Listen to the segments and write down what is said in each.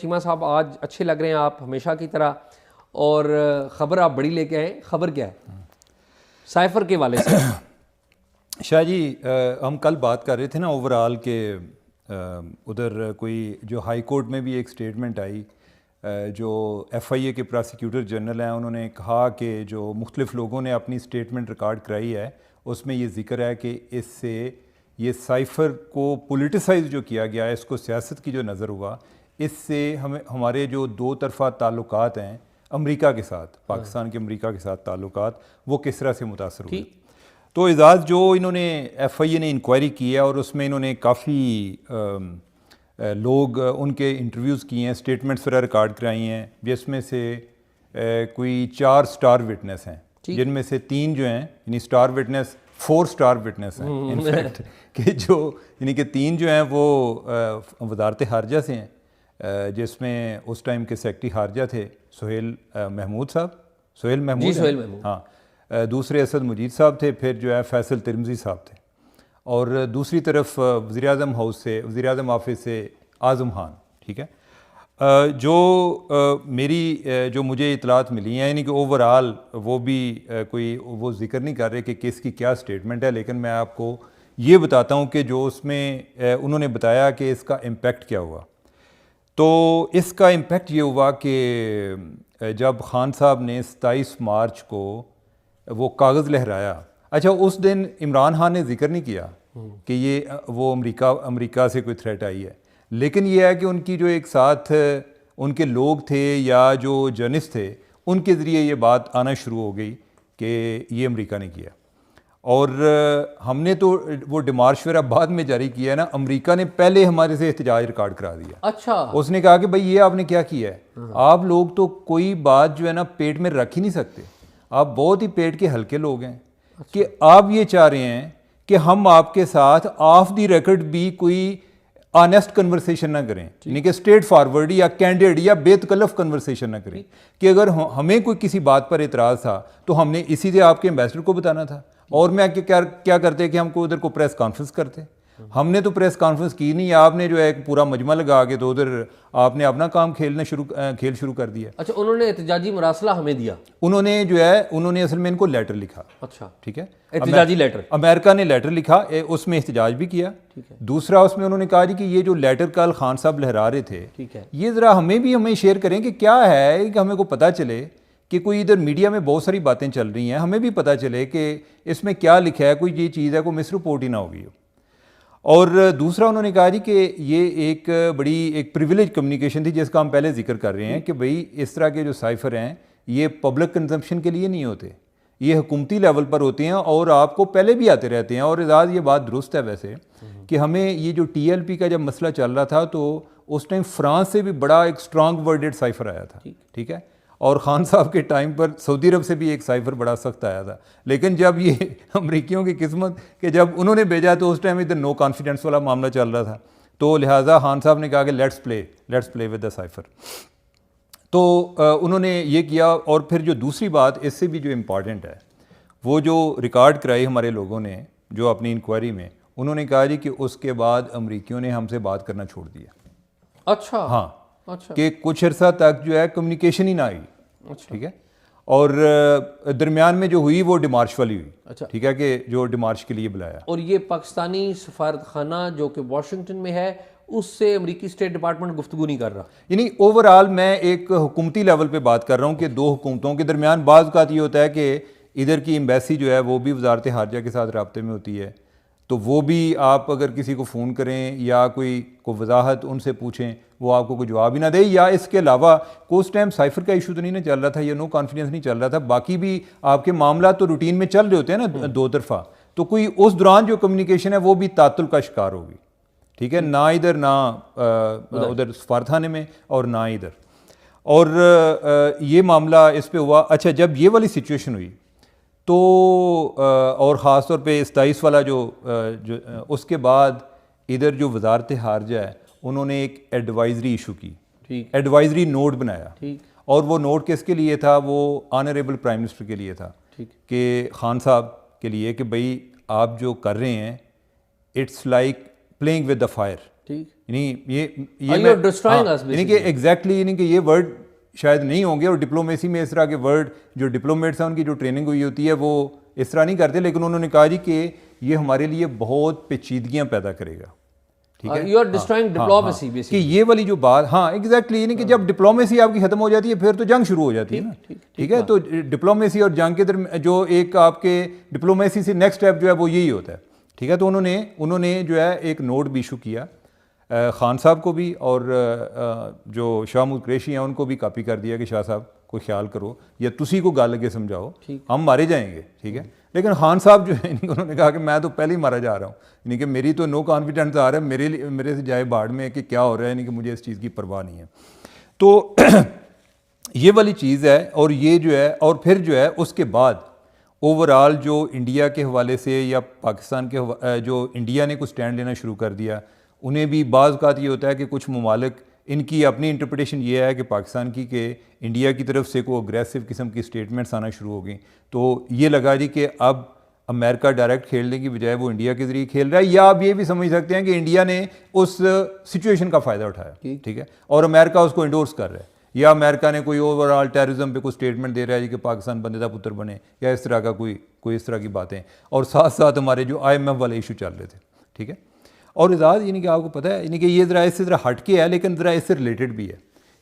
چیمہ صاحب آج اچھے لگ رہے ہیں آپ ہمیشہ کی طرح، اور خبر آپ بڑی لے کے آئے. خبر کیا ہے سائفر کے والے سے؟ شاہ جی ہم کل بات کر رہے تھے نا اوور آل کہ ادھر کوئی جو ہائی کورٹ میں بھی ایک سٹیٹمنٹ آئی، جو ایف آئی اے کے پراسیکیوٹر جنرل ہیں انہوں نے کہا کہ جو مختلف لوگوں نے اپنی سٹیٹمنٹ ریکارڈ کرائی ہے اس میں یہ ذکر ہے کہ اس سے یہ سائفر کو پولیٹیسائز جو کیا گیا ہے، اس کو سیاست کی جو نظر ہوا، اس سے ہمارے جو دو طرفہ تعلقات ہیں امریکہ کے ساتھ، پاکستان کے امریکہ کے ساتھ تعلقات، وہ کس طرح سے متاثر ہوئے. تو اعزاز جو انہوں نے ایف آئی اے نے انکوائری کی ہے اور اس میں انہوں نے کافی لوگ ان کے انٹرویوز کیے ہیں، سٹیٹمنٹس وغیرہ ریکارڈ کرائی ہیں، جس میں سے کوئی 4 اسٹار وٹنس ہیں، جن میں سے 3 جو ہیں یعنی اسٹار وٹنس 4 اسٹار وٹنس ہیں انفیکٹ، کہ جو یعنی کہ 3 جو ہیں وہ وزارت خارجہ سے ہیں، جس میں اس ٹائم کے سیکرٹری خارجہ تھے سہیل محمود صاحب، سہیل محمود، ہاں، دوسرے اسد مجید صاحب تھے، پھر جو ہے فیصل ترمزی صاحب تھے، اور دوسری طرف وزیر اعظم ہاؤس سے، وزیر اعظم آفس سے اعظم خان. ٹھیک ہے، جو جو مجھے اطلاعات ملی ہیں یعنی کہ اوور آل وہ بھی کوئی وہ ذکر نہیں کر رہے کہ کس کی کیا سٹیٹمنٹ ہے، لیکن میں آپ کو یہ بتاتا ہوں کہ جو اس میں انہوں نے بتایا کہ اس کا امپیکٹ کیا ہوا. تو اس کا امپیکٹ یہ ہوا کہ جب خان صاحب نے 27 مارچ کو وہ کاغذ لہرایا، اچھا اس دن عمران خان نے ذکر نہیں کیا کہ یہ وہ امریکہ سے کوئی تھریٹ آئی ہے، لیکن یہ ہے کہ ان کی جو ایک ساتھ ان کے لوگ تھے یا جو جرنلسٹ تھے ان کے ذریعے یہ بات آنا شروع ہو گئی کہ یہ امریکہ نے کیا. اور ہم نے تو وہ ڈیمارش وغیرہ بعد میں جاری کیا ہے نا، امریکہ نے پہلے ہمارے سے احتجاج ریکارڈ کرا دیا. اچھا، اس نے کہا کہ بھائی یہ آپ نے کیا کیا ہے، آپ لوگ تو کوئی بات جو ہے نا پیٹ میں رکھ ہی نہیں سکتے، آپ بہت ہی پیٹ کے ہلکے لوگ ہیں کہ آپ یہ چاہ رہے ہیں کہ ہم آپ کے ساتھ آف دی ریکارڈ بھی کوئی آنیسٹ کنورسیشن نہ کریں، یعنی کہ اسٹریٹ فارورڈ یا کینڈیڈ یا بے تکلف کنورسیشن نہ کریں، کہ اگر ہمیں کوئی کسی بات پر اعتراض تھا تو ہم نے اسی سے آپ کے ایمبیسڈر کو بتانا تھا. اور میں کیا کرتے کہ ہم کو ادھر کو پریس کانفرنس کرتے، ہم نے تو پریس کانفرنس کی نہیں، آپ نے جو ہے ایک پورا مجمع لگا کے تو ادھر آپ نے اپنا کام کھیل شروع کر دیا. اچھا، انہوں نے احتجاجی مراسلہ ہمیں دیا، انہوں نے جو ہے انہوں نے اصل میں ان کو لیٹر لکھا. اچھا ٹھیک ہے، احتجاجی لیٹر، امریکہ نے لیٹر لکھا، اس میں احتجاج بھی کیا. دوسرا اس میں انہوں نے کہا جی کہ یہ جو لیٹر کل خان صاحب لہرا رہے تھے یہ ذرا ہمیں شیئر کریں کہ کیا ہے، کہ ہمیں کو پتہ چلے کہ کوئی ادھر میڈیا میں بہت ساری باتیں چل رہی ہیں، ہمیں بھی پتہ چلے کہ اس میں کیا لکھا ہے، کوئی یہ چیز ہے کوئی مس رپورٹ ہی نہ ہوگی. اور دوسرا انہوں نے کہا جی کہ یہ ایک بڑی ایک پریویلیج کمیونیکیشن تھی جس کا ہم پہلے ذکر کر رہے ہیں کہ بھئی اس طرح کے جو سائفر ہیں یہ پبلک کنزمپشن کے لیے نہیں ہوتے، یہ حکومتی لیول پر ہوتے ہیں اور آپ کو پہلے بھی آتے رہتے ہیں. اور اعزاز یہ بات درست ہے ویسے کہ ہمیں یہ جو ٹی ایل پی کا جب مسئلہ چل رہا تھا تو اس ٹائم فرانس سے بھی بڑا ایک اسٹرانگ ورڈڈ سائفر آیا تھا. ٹھیک ہے، اور خان صاحب کے ٹائم پر سعودی عرب سے بھی ایک سائفر بڑا سخت آیا تھا، لیکن جب یہ امریکیوں کی قسمت کہ جب انہوں نے بھیجا تو اس ٹائم ادھر نو کانفیڈنس والا معاملہ چل رہا تھا، تو لہٰذا خان صاحب نے کہا کہ let's play with the cipher. تو انہوں نے یہ کیا. اور پھر جو دوسری بات اس سے بھی جو امپورٹنٹ ہے، وہ جو ریکارڈ کرائی ہمارے لوگوں نے جو اپنی انکوائری میں، انہوں نے کہا جی کہ اس کے بعد امریکیوں نے ہم سے بات کرنا چھوڑ دیا. اچھا، ہاں، کہ کچھ عرصہ تک جو ہے کمیونیکیشن ہی نہ آئی. ٹھیک ہے، اور درمیان میں جو ہوئی وہ ڈیمارش والی ہوئی. ٹھیک ہے، کہ جو ڈیمارش کے لیے بلایا. اور یہ پاکستانی سفارت خانہ جو کہ واشنگٹن میں ہے اس سے امریکی اسٹیٹ ڈپارٹمنٹ گفتگو نہیں کر رہا، یعنی اوور آل میں ایک حکومتی لیول پہ بات کر رہا ہوں کہ دو حکومتوں کے درمیان بعض اوقات یہ ہوتا ہے کہ ادھر کی ایمبیسی جو ہے وہ بھی وزارت خارجہ کے ساتھ رابطے میں ہوتی ہے، تو وہ بھی آپ اگر کسی کو فون کریں یا کوئی وضاحت ان سے پوچھیں وہ آپ کو کوئی جواب ہی نہ دے، یا اس کے علاوہ اس ٹائم سائفر کا ایشو تو نہیں نہ چل رہا تھا یا نو کانفیڈنس نہیں چل رہا تھا، باقی بھی آپ کے معاملات تو روٹین میں چل رہے ہوتے ہیں نا دو طرفہ، تو کوئی اس دوران جو کمیونیکیشن ہے وہ بھی تعطل کا شکار ہوگی. ٹھیک ہے، نہ ادھر نہ ادھر سفارت خانے میں اور نہ ادھر. اور یہ معاملہ اس پہ ہوا. اچھا، جب یہ والی سچویشن ہوئی تو اور خاص طور پہ 27 والا جو اس کے بعد ادھر جو وزارت خارجہ ہے انہوں نے ایک ایڈوائزری ایشو کی، ایڈوائزری نوٹ بنایا. اور وہ نوٹ کس کے لیے تھا؟ وہ آنریبل پرائم منسٹر کے لیے تھا، کہ خان صاحب کے لیے کہ بھئی آپ جو کر رہے ہیں it's like playing with the fire. یعنی یہ یعنی کہ ایگزیکٹلی یعنی کہ یہ ورڈ شاید نہیں ہوں گے, اور ڈپلومیسی میں اس طرح کے ورڈ جو ڈپلومیٹس ہیں ان کی جو ٹریننگ ہوئی ہوتی ہے وہ اس طرح نہیں کرتے, لیکن انہوں نے کہا جی کہ یہ ہمارے لیے بہت پیچیدگیاں پیدا کرے گا. ٹھیک ہے, یو آر ڈسٹرائنگ ڈپلومیسی کہ یہ والی جو بات, ہاں ایگزیکٹلی, یعنی کہ جب ڈپلومیسی آپ کی ختم ہو جاتی ہے پھر تو جنگ شروع ہو جاتی ہے نا. ٹھیک ہے, تو ڈپلومیسی اور جنگ کے درمیان جو ایک آپ کے ڈپلومیسی سے نیکسٹ اسٹیپ جو ہے وہ یہی ہوتا ہے. ٹھیک ہے, تو انہوں نے جو ہے ایک نوٹ بھی ایشو کیا خان صاحب کو بھی, اور جو شاہ محمود قریشی ہیں ان کو بھی کاپی کر دیا کہ شاہ صاحب کو خیال کرو یا تسی کو گل کے سمجھاؤ, ہم مارے جائیں گے. ٹھیک ہے, لیکن خان صاحب جو ہے انہوں نے کہا کہ میں تو پہلے ہی مارا جا رہا ہوں, یعنی کہ میری تو نو کانفیڈنس آ رہا ہے میرے سے جائے باڑ میں کہ کیا ہو رہا ہے, یعنی کہ مجھے اس چیز کی پرواہ نہیں ہے. تو یہ والی چیز ہے, اور یہ جو ہے, اور پھر جو ہے اس کے بعد اوور آل جو انڈیا کے حوالے سے یا پاکستان کے جو انڈیا نے کچھ سٹینڈ لینا شروع کر دیا, انہیں بھی بعض اوقات یہ ہوتا ہے کہ کچھ ممالک ان کی اپنی انٹرپریٹیشن یہ ہے کہ پاکستان کی کہ انڈیا کی طرف سے کوئی اگریسو قسم کی سٹیٹمنٹس آنا شروع ہو گئیں, تو یہ لگا جی کہ اب امریکہ ڈائریکٹ کھیلنے کی بجائے وہ انڈیا کے ذریعے کھیل رہا ہے, یا آپ یہ بھی سمجھ سکتے ہیں کہ انڈیا نے اس سچویشن کا فائدہ اٹھایا. ٹھیک ہے, اور امریکہ اس کو انڈورس کر رہا ہے, یا امریکہ نے کوئی اوور آل ٹیررزم پہ کوئی سٹیٹمنٹ دے رہا ہے جی کہ پاکستان بندے دا پتر بنے, یا اس طرح کا کوئی اس طرح کی باتیں, اور ساتھ ساتھ ہمارے جو IMF والے ایشو چل رہے تھے. ٹھیک ہے, اور اعزاز یعنی کہ آپ کو پتہ ہے, یعنی کہ یہ ذرا اس سے ذرا ہٹ کے ہے لیکن ذرا اس سے ریلیٹڈ بھی ہے,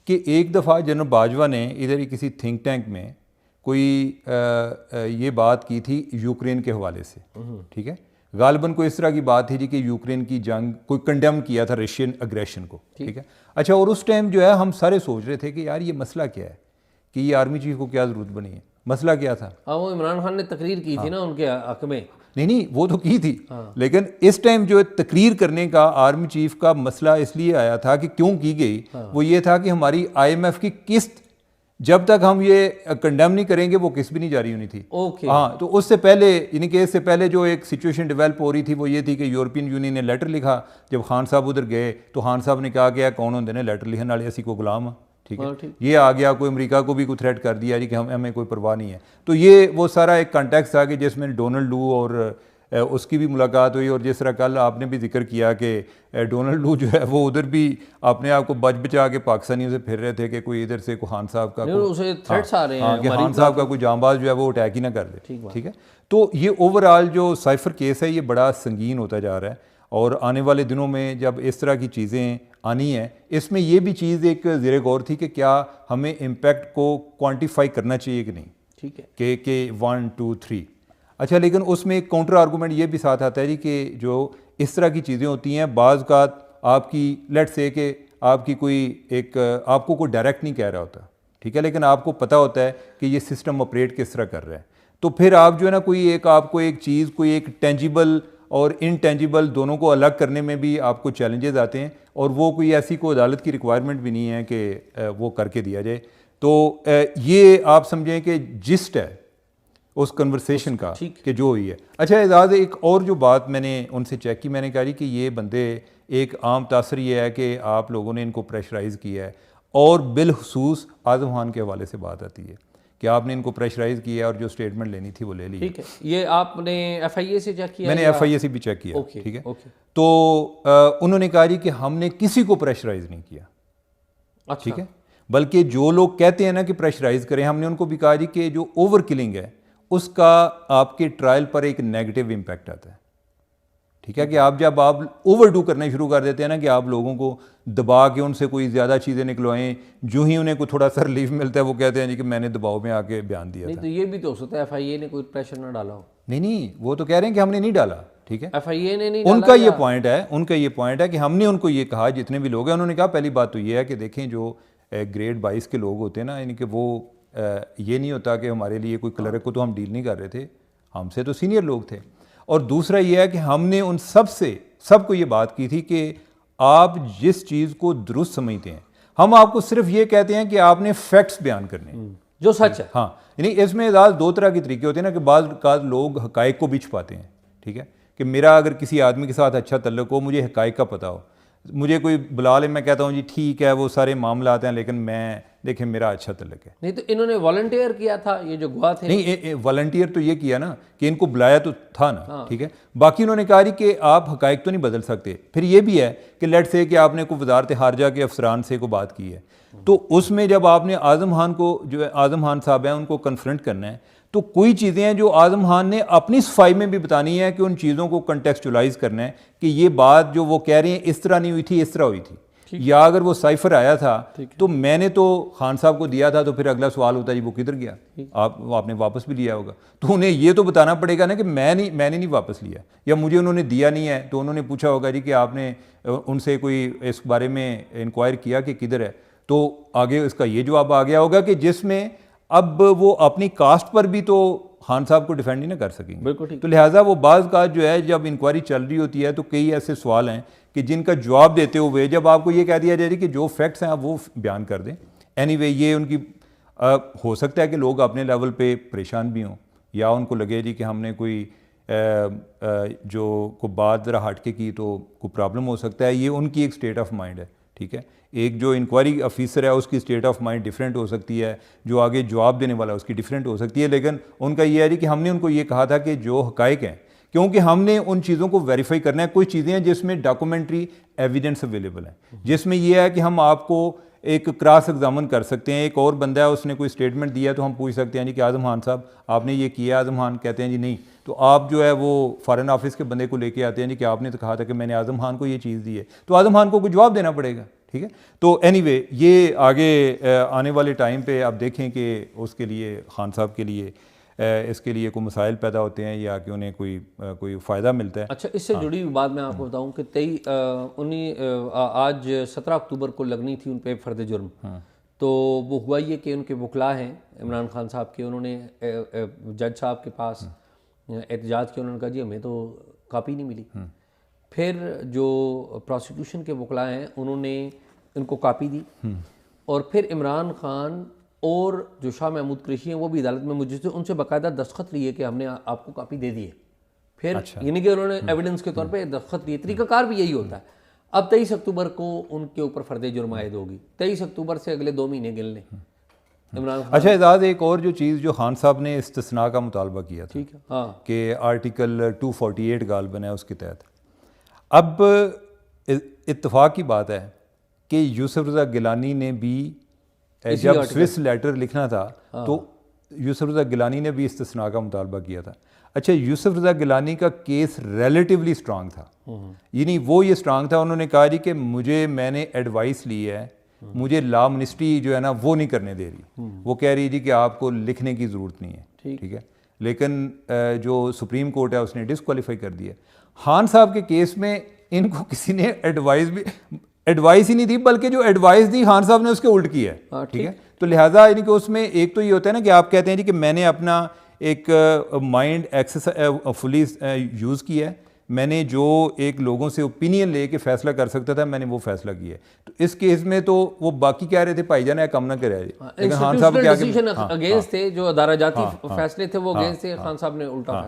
کہ ایک دفعہ جنرل باجوہ نے ادھر ہی کسی تھنک ٹینک میں کوئی یہ بات کی تھی یوکرین کے حوالے سے. ٹھیک ہے, غالباً کوئی اس طرح کی بات تھی جی کہ یوکرین کی جنگ کوئی کنڈیم کیا تھا رشین اگریشن کو. ٹھیک ہے, اچھا, اور اس ٹائم جو ہے ہم سارے سوچ رہے تھے کہ یار یہ مسئلہ کیا ہے, کہ یہ آرمی چیف کو کیا ضرورت بنی ہے, مسئلہ کیا تھا. وہ عمران خان نے تقریر کی تھی نا ان کے حق میں. نہیں وہ تو کی تھی, لیکن اس ٹائم جو تقریر کرنے کا آرمی چیف کا مسئلہ اس لیے آیا تھا کہ کیوں کی گئی, وہ یہ تھا کہ ہماری IMF کی قسط جب تک ہم یہ کنڈیم نہیں کریں گے وہ قسط بھی نہیں جاری ہونی تھی. ہاں, تو اس سے پہلے, یعنی کہ اس سے پہلے جو ایک سچویشن ڈیولپ ہو رہی تھی وہ یہ تھی کہ یورپین یونین نے لیٹر لکھا, جب خان صاحب ادھر گئے تو خان صاحب نے کہا کہ کون ہوندے نے لیٹر لکھنے والے, اسی کو غلام ہاں. ٹھیک ہے, یہ آ گیا, کوئی امریکہ کو بھی کوئی تھریٹ کر دیا جی کہ ہمیں کوئی پرواہ نہیں ہے. تو یہ وہ سارا ایک کانٹیکس تھا کہ جس میں ڈونلڈ لو اور اس کی بھی ملاقات ہوئی, اور جس طرح کل آپ نے بھی ذکر کیا کہ ڈونلڈ لو جو ہے وہ ادھر بھی اپنے آپ کو بچا کے پاکستانیوں سے پھر رہے تھے کہ کوئی ادھر سے کوئی خان صاحب کا تھریٹس آ رہے ہیں کہ خان صاحب کا کوئی جاں باز جو ہے وہ اٹیک ہی نہ کر دے. ٹھیک ہے, تو یہ اوور آل جو سائفر کیس ہے یہ بڑا سنگین ہوتا جا رہا ہے, اور آنے والے دنوں میں جب اس طرح کی چیزیں آنی ہیں, اس میں یہ بھی چیز ایک زیر غور تھی کہ کیا ہمیں امپیکٹ کو کوانٹیفائی کرنا چاہیے کہ نہیں. ٹھیک ہے, کہ 1 2 3. اچھا, لیکن اس میں ایک کاؤنٹر آرگومنٹ یہ بھی ساتھ آتا ہے جی کہ جو اس طرح کی چیزیں ہوتی ہیں بعض اوقات آپ کی لیٹ سے کہ آپ کی کوئی ایک آپ کو کوئی ڈائریکٹ نہیں کہہ رہا ہوتا. ٹھیک ہے, لیکن آپ کو پتہ ہوتا ہے کہ یہ سسٹم آپریٹ کس طرح کر رہا ہے, تو پھر آپ جو ہے نا کوئی ایک آپ کو ایک چیز کوئی ایک ٹینجیبل اور انٹینجیبل دونوں کو الگ کرنے میں بھی آپ کو چیلنجز آتے ہیں, اور وہ کوئی ایسی کوئی عدالت کی ریکوائرمنٹ بھی نہیں ہے کہ وہ کر کے دیا جائے. تو یہ آپ سمجھیں کہ جسٹ ہے اس کنورسیشن کا کہ جو ہوئی ہے. اچھا اعزاز, ایک اور جو بات میں نے ان سے چیک کی, میں نے کہا جی کہ یہ بندے ایک عام تاثر یہ ہے کہ آپ لوگوں نے ان کو پریشرائز کیا ہے, اور بالخصوص اعظم خان کے حوالے سے بات آتی ہے کہ آپ نے ان کو پریشرائز کیا اور جو سٹیٹمنٹ لینی تھی وہ لے لی. ٹھیک ہے, یہ آپ نے FIA سے چیک کیا؟ میں نے FIA سے بھی چیک کیا. ٹھیک ہے, تو انہوں نے کہا جی کہ ہم نے کسی کو پریشرائز نہیں کیا. ٹھیک ہے, بلکہ جو لوگ کہتے ہیں نا کہ پریشرائز کریں, ہم نے ان کو بھی کہا جی کہ جو اوور کلنگ ہے اس کا آپ کے ٹرائل پر ایک نیگیٹو امپیکٹ آتا ہے. ٹھیک ہے, کہ آپ جب آپ اوور ڈو کرنے شروع کر دیتے ہیں نا کہ آپ لوگوں کو دبا کے ان سے کوئی زیادہ چیزیں نکلوائیں, جو ہی انہیں کوئی تھوڑا سا ریلیف ملتا ہے وہ کہتے ہیں جی کہ میں نے دباؤ میں آ کے بیان دیا تھا. تو یہ بھی تو ہو سکتا ہے FIA نے کوئی پریشر نہ ڈالا ہو. نہیں, وہ تو کہہ رہے ہیں کہ ہم نے نہیں ڈالا. ٹھیک ہے, FIA نے نہیں, ان کا یہ پوائنٹ ہے کہ ہم نے ان کو یہ کہا, جتنے بھی لوگ ہیں انہوں نے کہا پہلی بات تو یہ ہے کہ دیکھیں جو گریڈ 22 کے لوگ ہوتے ہیں نا, یعنی کہ وہ یہ نہیں ہوتا کہ ہمارے لیے کوئی کلرک کو تو ہم ڈیل نہیں کر رہے تھے, ہم سے تو سینئر لوگ تھے. اور دوسرا یہ ہے کہ ہم نے ان سب کو یہ بات کی تھی کہ آپ جس چیز کو درست سمجھتے ہیں, ہم آپ کو صرف یہ کہتے ہیں کہ آپ نے فیکٹس بیان کرنے جو سچ ہے. ہاں, یعنی اس میں اعزاز دو طرح کے طریقے ہوتے ہیں نا, کہ بعض اوقات لوگ حقائق کو بھی چھپاتے ہیں. ٹھیک ہے, کہ میرا اگر کسی آدمی کے ساتھ اچھا تعلق ہو, مجھے حقائق کا پتہ ہو, مجھے کوئی بلا لے, میں کہتا ہوں جی ٹھیک ہے وہ سارے معاملات ہیں لیکن میں دیکھیں میرا اچھا تعلق ہے. نہیں تو انہوں نے والنٹیئر کیا تھا یہ جو گواہ تھے؟ نہیں, والنٹیئر تو یہ کیا نا کہ ان کو بلایا تو تھا نا, ٹھیک ہے. باقی انہوں نے کہا جی کہ آپ حقائق تو نہیں بدل سکتے. پھر یہ بھی ہے کہ لیٹ سے کہ آپ نے کوئی وزارت خارجہ کے افسران سے کوئی بات کی ہے, تو اس میں جب آپ نے اعظم خان کو, جو اعظم خان صاحب ہیں ان کو کنفرنٹ کرنا ہے, تو کوئی چیزیں ہیں جو اعظم خان نے اپنی صفائی میں بھی بتانی ہے کہ ان چیزوں کو کنٹیکسچولائز کرنا ہے کہ یہ بات جو وہ کہہ رہے ہیں اس طرح نہیں ہوئی تھی, اس طرح ہوئی تھی. یا اگر وہ سائفر آیا تھا تو میں نے تو خان صاحب کو دیا تھا, تو پھر اگلا سوال ہوتا ہے جی وہ کدھر گیا, آپ نے واپس بھی لیا ہوگا, تو انہیں یہ تو بتانا پڑے گا نا کہ میں نے نہیں واپس لیا, یا مجھے انہوں نے دیا نہیں ہے, تو انہوں نے پوچھا ہوگا جی کہ آپ نے ان سے کوئی اس بارے میں انکوائر کیا کہ کدھر ہے, تو آگے اس کا یہ جواب آ گیا ہوگا کہ جس میں اب وہ اپنی کاسٹ پر بھی تو خان صاحب کو ڈیفینڈ نہیں نہ کر سکیں گے. تو لہٰذا وہ بعض کا جو ہے جب انکوائری چل رہی ہوتی ہے تو کئی ایسے سوال ہیں کہ جن کا جواب دیتے ہوئے جب آپ کو یہ کہہ دیا جائے کہ جو فیکٹس ہیں آپ وہ بیان کر دیں. اینی وے یہ ان کی ہو سکتا ہے کہ لوگ اپنے لیول پہ پریشان بھی ہوں, یا ان کو لگے جی کہ ہم نے کوئی جو کوئی بات ذرا ہٹ کے کی تو کوئی پرابلم ہو سکتا ہے. یہ ان کی ایک اسٹیٹ آف مائنڈ ہے, ٹھیک ہے. ایک جو انکوائری آفیسر ہے اس کی اسٹیٹ آف مائنڈ ڈفرینٹ ہو سکتی ہے, جو آگے جواب دینے والا اس کی ڈفرینٹ ہو سکتی ہے, لیکن ان کا یہ ہے کہ ہم نے ان کو یہ کہا تھا کہ جو حقائق ہیں, کیونکہ ہم نے ان چیزوں کو ویریفائی کرنا ہے. کوئی چیزیں ہیں جس میں ڈاکومنٹری ایویڈنس اویلیبل ہیں, جس میں یہ ہے کہ ہم آپ کو ایک کراس ایگزامن کر سکتے ہیں. ایک اور بندہ ہے اس نے کوئی اسٹیٹمنٹ دیا تو ہم پوچھ سکتے ہیں جی کہ اعظم خان صاحب آپ نے یہ کیا, اعظم خان کہتے ہیں جی نہیں, تو آپ جو ہے وہ فارن آفس کے بندے کو لے کے آتے ہیں جی کہ آپ نے تو کہا تھا کہ میں نے اعظم خان کو یہ چیز دی ہے, تو اعظم خان کو کوئی جواب دینا پڑے گا, ٹھیک ہے. تو اینی وے یہ آگے آنے والے ٹائم پہ آپ دیکھیں کہ اس کے لیے خان صاحب کے لیے اس کے لیے کوئی مسائل پیدا ہوتے ہیں یا کہ انہیں کوئی فائدہ ملتا ہے. اچھا, اس سے جڑی ہوئی بات میں آپ کو بتاؤں کہ آج 17 اکتوبر کو لگنی تھی ان پہ فرد جرم, تو وہ ہوا یہ کہ ان کے وکلاء ہیں عمران خان صاحب کے, انہوں نے جج صاحب کے پاس احتجاج کیا, انہوں نے کہا جی ہمیں تو کاپی نہیں ملی. پھر جو پروسیکیوشن کے وکلاء ہیں انہوں نے ان کو کاپی دی, اور پھر عمران خان اور جو شاہ محمود قریشی ہیں وہ بھی عدالت میں موجود تھے, ان سے باقاعدہ دستخط لیے کہ ہم نے آپ کو کاپی دے دی ہے. پھر یعنی کہ انہوں نے ایویڈنس کے طور پہ دستخط لیے. طریقہ کار بھی یہی ہوتا ہے. اب 23 اکتوبر کو ان کے اوپر فرد جرم عائد ہوگی. 23 اکتوبر سے اگلے 2 مہینے گن لیں عمران خان. اچھا اعزاز, ایک اور جو چیز جو خان صاحب نے استثناء کا مطالبہ کیا تھا, ٹھیک ہے, ہاں, کہ آرٹیکل 248 غالباً ہے اس کے تحت, اب اتفاق کی بات ہے کہ یوسف رضا گیلانی نے بھی جب سوئس لیٹر لکھنا تھا تو یوسف رضا گیلانی نے بھی استثناء کا مطالبہ کیا تھا. اچھا, یوسف رضا گیلانی کا کیس ریلیٹیولی اسٹرانگ تھا, یعنی وہ یہ اسٹرانگ تھا, انہوں نے کہا جی کہ میں نے ایڈوائس لی ہے, مجھے لا منسٹری جو ہے نا وہ نہیں کرنے دے رہی, وہ کہہ رہی جی کہ آپ کو لکھنے کی ضرورت نہیں ہے, ٹھیک ہے, لیکن جو سپریم کورٹ ہے اس نے ڈسکوالیفائی کر دیا. خان صاحب کے کیس میں ان کو کسی نے ایڈوائس ہی نہیں دی, بلکہ جو ایڈوائس دی خان صاحب نے اس کے الٹ کی ہے, ٹھیک ہے. تو لہٰذا یعنی کہ اس میں ایک تو یہ ہوتا ہے نا کہ آپ کہتے ہیں جی کہ میں نے اپنا ایک مائنڈ فلی یوز کیا ہے, میں نے جو ایک لوگوں سے اوپینین لے کے فیصلہ کر سکتا تھا میں نے وہ فیصلہ کیا ہے. تو اس کیس میں تو وہ باقی کہہ رہے تھے بھائی جان کم نہ کرے, لیکن خان صاحب اگینسٹ تھے, جو ادارہ جاتی فیصلے تھے وہ اگینسٹ تھے, خان صاحب نے الٹا فیصلہ.